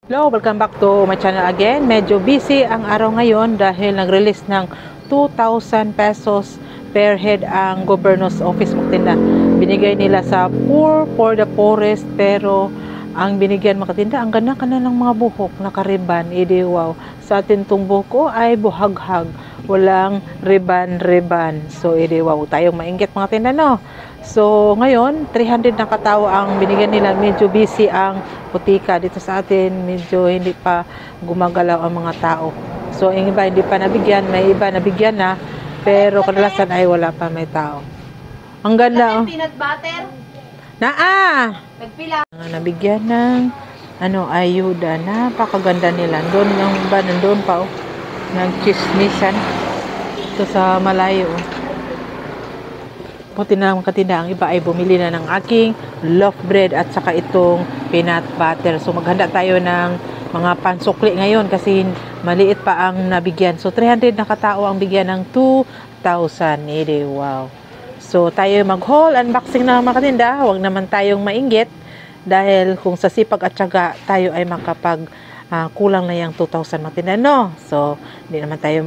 Hello, welcome back to my channel again. Medyo busy ang araw ngayon dahil nag-release ng 2,000 pesos per head ang governor's office magtinda. Binigay nila sa poor for the poorest, pero ang binigyan makatinda, ang ganda kanilang mga buhok, nakariban, edi wow. Sa atin tong buhok ay buhaghag, walang riban-riban. So edi wow, tayong mainggit mga tinda, no? So, ngayon, 300 na katao ang binigyan nila. Medyo busy ang putika dito sa atin. Medyo hindi pa gumagalaw ang mga tao. So, yung iba hindi pa nabigyan. May iba nabigyan na. Pero kadalasan ay wala pa may tao. Ang ganda, oh. Peanut butter. Nagpila. Nabigyan ng ayuda. Napakaganda nila. Doon yung iba, nandun pa, oh. Nag-chismisan. Ito sa malayo, oh. Puti na lang katinda, ang iba ay bumili na ng aking loaf bread at saka itong peanut butter. So maghanda tayo ng mga pansukli ngayon kasi maliit pa ang nabigyan. So 300 na katao ang bigyan ng 2,000. Wow. So tayo mag-haul, unboxing na mga katinda. Huwag naman tayong mainggit dahil kung sa sipag at syaga tayo ay makapag kulang na yung 2,000 mga tinda, no? So hindi naman tayo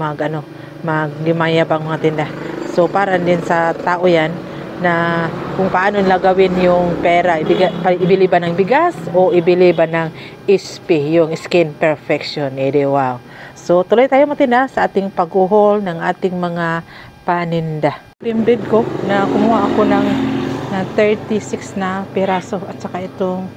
maglimayabang mga tinda. So, para din sa tao yan na kung paano nila gawin yung pera. Ibili ba ng bigas o ibili ba ng ISP, yung Skin Perfection. Wow. So, tuloy tayo matina sa ating pag-haul ng ating mga paninda. Cream bread ko na kumuha ako ng 36 na piraso at saka itong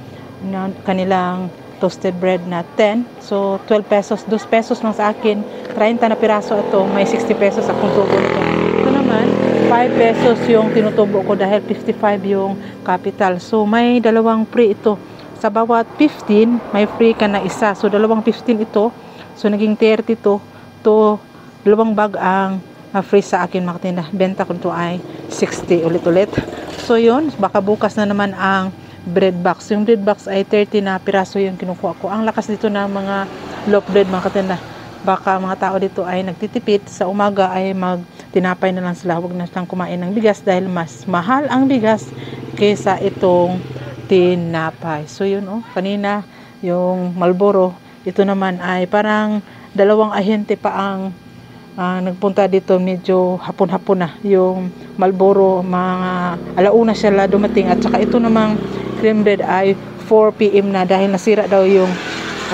kanilang toasted bread na 10. So, 12 pesos. 2 pesos lang sa akin. 30 na piraso ito. May 60 pesos akong tubo nito. Ito naman, 5 pesos yung tinutubo ko dahil 55 yung capital. So, may dalawang free ito. Sa bawat 15, may free ka na isa. So, dalawang 15 ito. So, naging 30 to. To, dalawang bag ang free sa akin makatinda. Benta ko ito ay 60 ulit-ulit. So, yun. Baka bukas na naman ang bread box. Yung bread box ay 30 na piraso yung kinukuha ko. Ang lakas dito na mga loaf bread mga katinda. Baka mga tao dito ay nagtitipid. Sa umaga ay magtinapay na lang sila. Huwag na silang kumain ng bigas dahil mas mahal ang bigas kaysa itong tinapay. So yun, oh, kanina yung Marlboro, ito naman ay parang dalawang ahente pa ang nagpunta dito. Medyo hapon-hapon na yung Marlboro, mga alauna sila dumating, at saka ito namang cream bread ay 4 PM na dahil nasira daw yung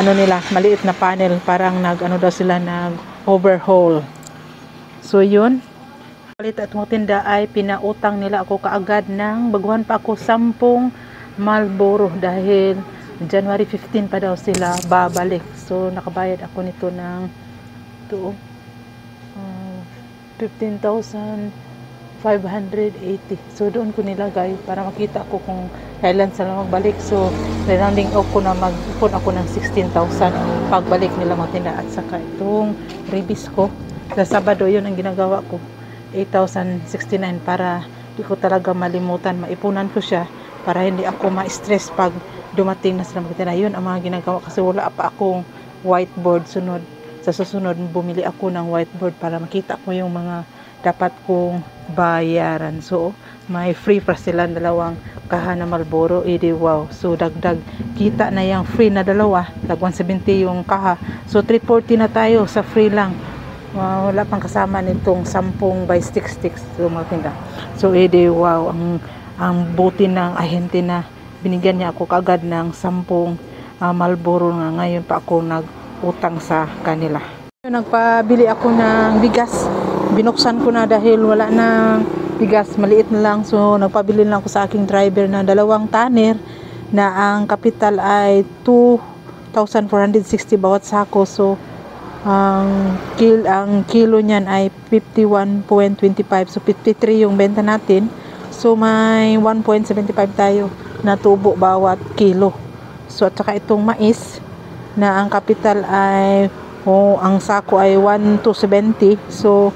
nila, maliit na panel, parang daw sila nag overhaul. So yun, palit at mga tinda ay pinautang nila ako kaagad ng baguhan pa ako 10 Marlboro dahil January 15 pa daw sila babalik. So nakabayad ako nito ng 15,580. So doon ko nilagay para makita ko kung kailan sila magbalik. So rounding off ko na, mag-ipon ako ng 16,000 pagbalik nila mga tinda. At saka itong ribis ko sa Sabado, yun ang ginagawa ko, 8,069, para di ko talaga malimutan, maipunan ko siya para hindi ako ma-stress pag dumating na sila mga tinda. Yun ang mga ginagawa kasi wala pa akong whiteboard. Sa susunod, bumili ako ng whiteboard para makita ko yung mga dapat kong bayaran. So, may free pa sila dalawang kaha na Marlboro. Wow. So, dagdag kita na yung free na dalawa. Tag 170 yung kaha. So, 340 na tayo sa free lang. Wala pang kasama nitong 10 by sticks. So, mga tinda. So, wow. Ang buti ng ahente na binigyan niya ako kagad ng 10 Marlboro nga. Ngayon pa ako utang sa kanila. Nagpabili ako ng bigas. Binuksan ko na dahil wala na bigas, maliit na lang. So nagpabili lang ako sa aking driver na 2 tanner na ang kapital ay 2,460 bawat sako. So ang kilo niyan ay 51.25. So 53 yung benta natin. So may 1.75 tayo na tubo bawat kilo. So at saka itong mais na ang kapital ay ang sako ay 1,270. So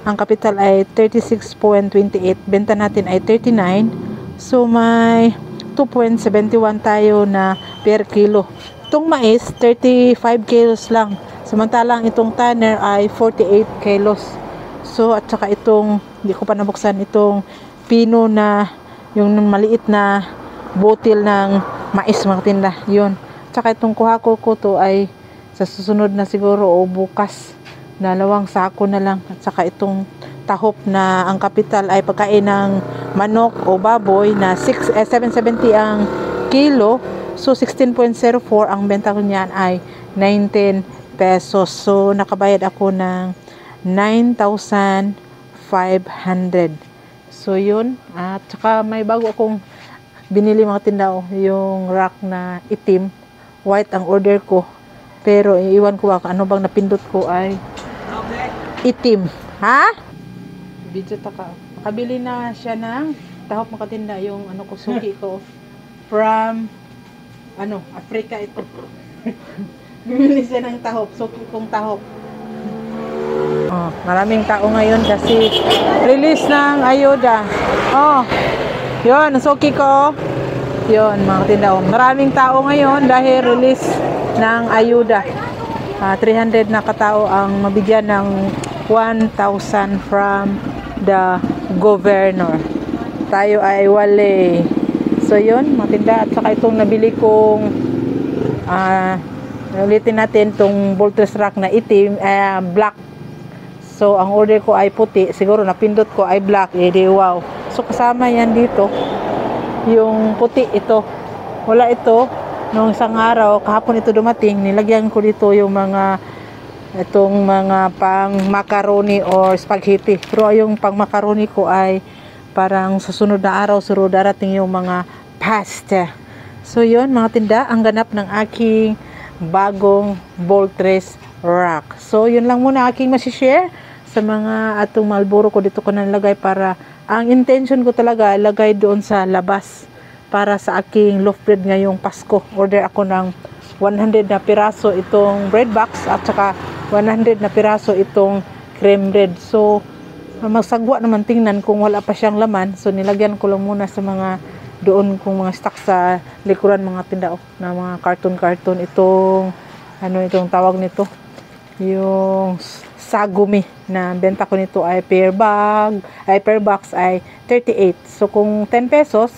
ang kapital ay 36.28, benta natin ay 39. So may 2.71 tayo na per kilo. Itong mais 35 kilos lang, samantalang itong tanner ay 48 kilos. So at saka itong, hindi ko pa nabuksan, itong pino na yung maliit na botil ng mais mga tinda, yun saka itong kuha ko to ay sa susunod na siguro o bukas. 2 sako na lang. At saka itong tahop na ang kapital ay pagkain ng manok o baboy na 770 ang kilo. So 16.04 ang benta ko niyan ay 19 pesos. So nakabayad ako ng 9,500. So yun. At saka may bago akong binili mga tindaw, yung rack na itim. White ang order ko. Pero iwan ko ano bang napindot ko ay itim. Ha? Video taka. Nakabili na siya ng tahop mga tinda, yung ano ko, suki ko. From Africa ito. Bumili siya ng tahop, suki kong tahop. Oh, maraming tao ngayon kasi release ng ayuda. Oh, yun, suki ko. Yun, mga tindaw. Maraming tao ngayon dahil release ng ayuda. 300 na katao ang mabigyan ng 1,000 from the governor. Tayo ay wale. So yun, mga tinda. At saka itong nabili kong ulitin natin itong voltage rack na itim, black. So ang order ko ay puti. Siguro napindot ko ay black. Wow. So kasama yan dito. Yung puti ito. Wala ito. Noong isang araw, kahapon ito dumating, nilagyan ko dito yung itong mga pang macaroni or spaghetti. Pero yung pang macaroni ko ay parang sa sunod na araw, darating yung mga pasta. So yun, mga tinda, ang ganap ng aking bagong Voltres rack. So yun lang muna aking masishare sa mga atong Marlboro ko. Dito ko nalagay para, ang intention ko talaga, lagay doon sa labas. Para sa aking loaf bread ngayong Pasko. Order ako ng 100 na piraso itong bread box at saka 100 na piraso itong cream bread. So, magsagwa naman tingnan kung wala pa siyang laman. So, nilagyan ko lang muna sa mga doon kung mga stock sa likuran mga tindao na mga carton itong itong tawag nito. Yung sagumi na benta ko nito ay per box ay 38. So, kung 10 pesos,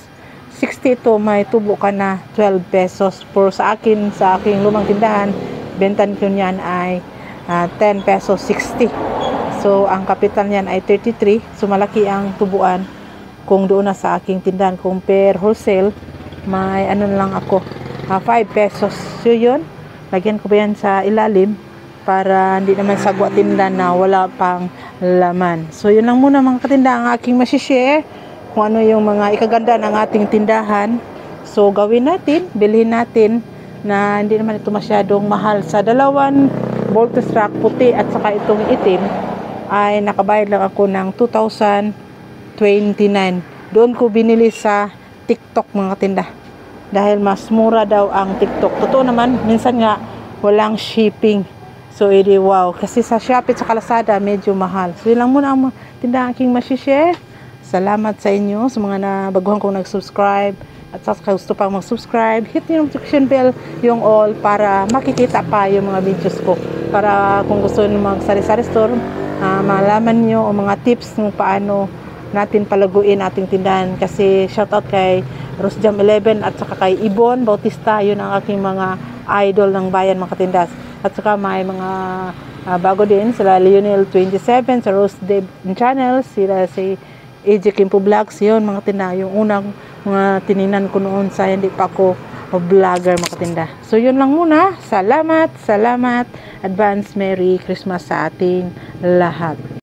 60 ito, may tubo ka na 12 pesos. For sa aking lumang tindahan, bentan ko niyan ay 10 pesos 60. So, ang kapital niyan ay 33. So, malaki ang tubuan kung doon na sa aking tindahan. Kung per wholesale, may lang ako, 5 pesos. So, yun. Lagyan ko ba yan sa ilalim para hindi naman sagwa tindahan na wala pang laman. So, yun lang muna mga katinda ang aking masishare. Kung ano yung mga ikaganda ng ating tindahan. So, gawin natin, bilhin natin na hindi naman ito masyadong mahal. Sa 2 voltage rack, puti at saka itong itim, ay nakabayad lang ako ng 2,029. Doon ko binili sa TikTok mga tinda. Dahil mas mura daw ang TikTok. Totoo naman, minsan nga walang shipping. So, wow. Kasi sa Shopee at sa Lazada, medyo mahal. So, yun lang muna ang tindahan aking masishare. Salamat sa inyo, sa mga baguhan kong nag-subscribe. At sa gusto pang mag-subscribe, hit yung notification bell, yung all, para makikita pa yung mga videos ko. Para kung gusto nyo mag-sari-sari store, malaman nyo o mga tips kung paano natin palaguin ating tindahan. Kasi shoutout kay Rosjam 11 at saka kay Ibon Bautista, yun ang aking mga idol ng bayan mga katindas. At saka may mga bago din, sila Lionel 27, sa Rose Dave channel, sila si AJ Kimpo Vlogs, yun mga tinda, yung unang mga tininan ko noon sa hindi pa ako vlogger mga tinda. So yun lang muna, salamat, advance Merry Christmas sa ating lahat.